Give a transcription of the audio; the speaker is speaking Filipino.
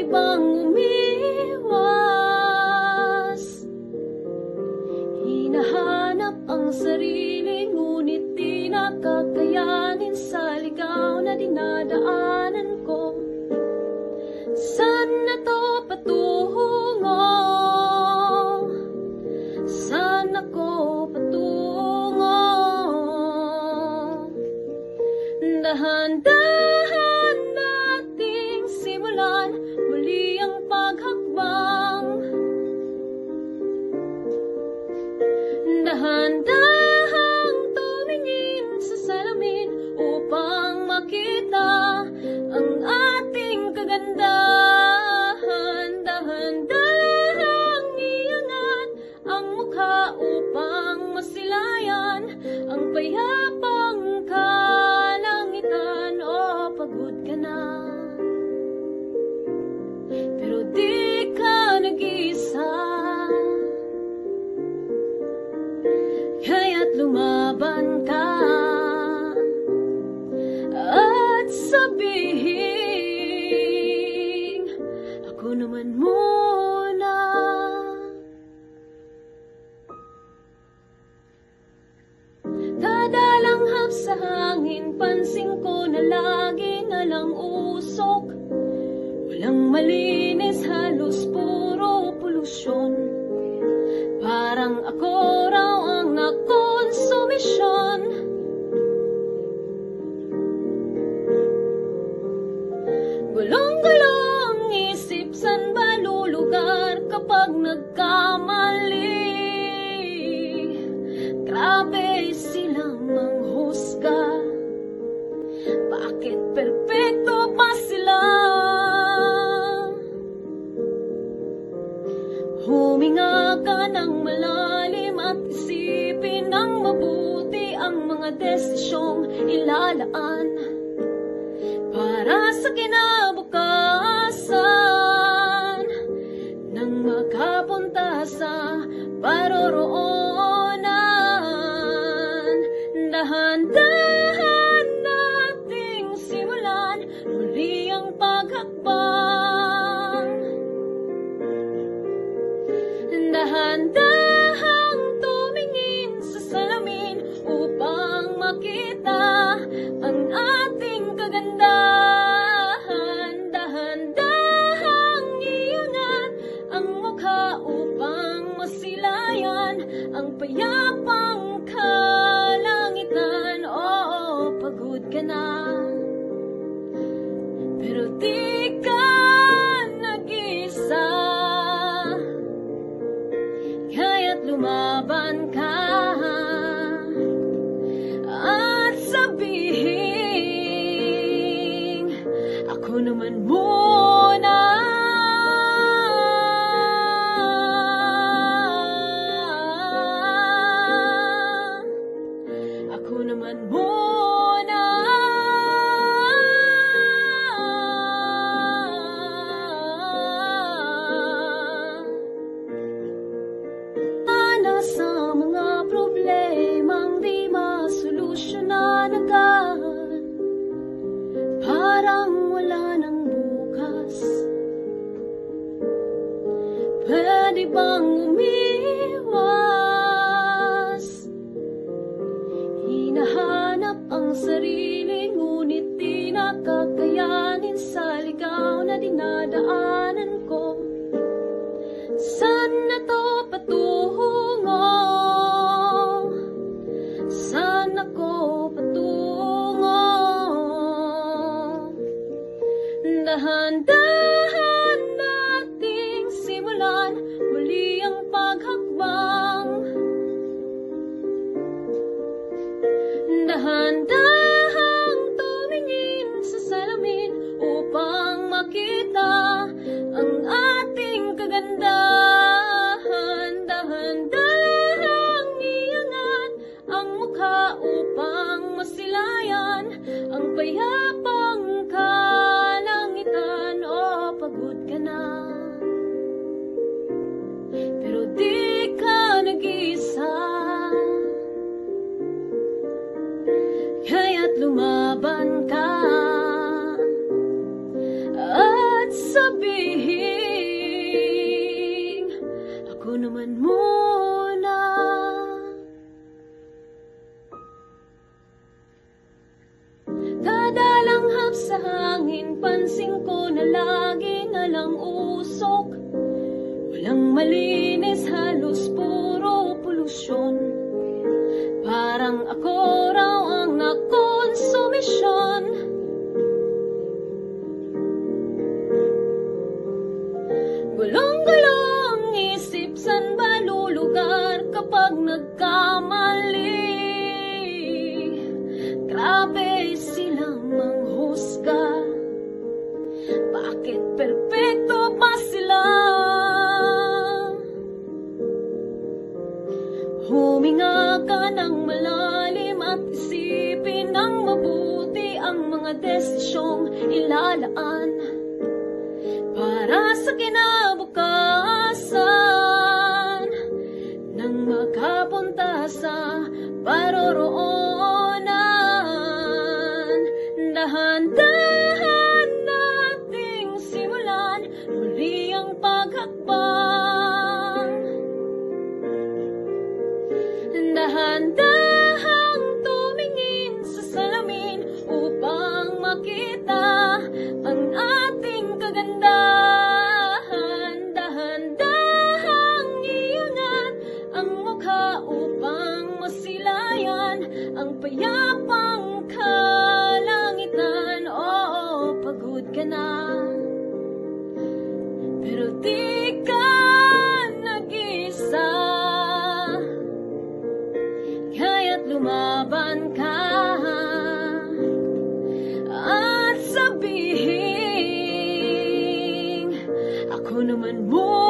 bang umiwas? Hinahanap ang sarili, ngunit di nakakayanin sa ligaw na dinadaanan ko. Saan na to patungo? Saan ako patungo? Dahan-dahan nating simulan muli ang paghakbang. Dahan-dahang tumingin sa salamin upang makita ang ating kagandahan. Dahan-dahang iangat ang mukha upang masilayan ang payapang kalangitan. O pagod ka na, pero di ka nag-iisa, kaya't lumaban ka at sabihin, ako naman muna. Dadalanghap sa hangin, pansin ko na lagi na lang usok. Walang malinis, halos puro polusyon. Parang ako raw ang nakonsumisyon. Gulong-gulong isip, san ba lulugar kapag nagkamali? Grabe silang manghusga, bakit perpekto pa sila? Huminga ka ng malalim at isipin ng mabuti ang mga desisyong ilalaan para sa kinabukasan, nang makapunta sa paroroonan. Dahan-dahan nating simulan muli ang paghakbang. Dahan-dahang tumingin sa salamin upang makita ang ating kagandahan. Dahan-dahang iangat ang mukha upang masilayan ang payapang kalangitan. Oo, pagod ka na, pero di ka nag-isa, kaya't lumaban ka at sabihin, ako naman muna. Ako naman muna. Sa mga problemang di masolusyonan agad, parang wala nang bukas. Pwede bang umiwas? Hinahanap ang sarili, ngunit di nakakayanin sa ligaw na dinadaanan ko. Saan na to patungo? Saan ako patungo? Dahan-dahan nating simulan muli ang paghakbang. Dahan-dahang tumingin sa salamin upang makita ang ating kagandahan. Dahan-dahang iangat ang mukha upang masilayan ang payapang kalangitan. O pagod ka na, pero di ka nag-iisa, kaya't lumaban ka at sabihin, napapansin ko na lagi na lang usok. Walang malinis, halos puro polusyon. Parang ako raw ang nakonsumisyon. Gulong-gulong isip, san ba lulugar kapag nagkamali? Grabe silang manghusga. Bakit perpekto pa sila? Huminga ka ng malalim at isipin ng mabuti ang mga desisyong ilalaan para sa kinabukasan nang makapunta sa paroroonan. Dahan-dahan nating simulan muli ang paghakbang. Dahan-dahang tumingin sa salamin upang makita ang ating kagandahan. Dahan-dahang iangat ang mukha upang masilayan ang payapang kalangitan. Oo, pagod ka na, pero di ka nag-isa. Kaya't lumaban ka at sabihin, ako naman mo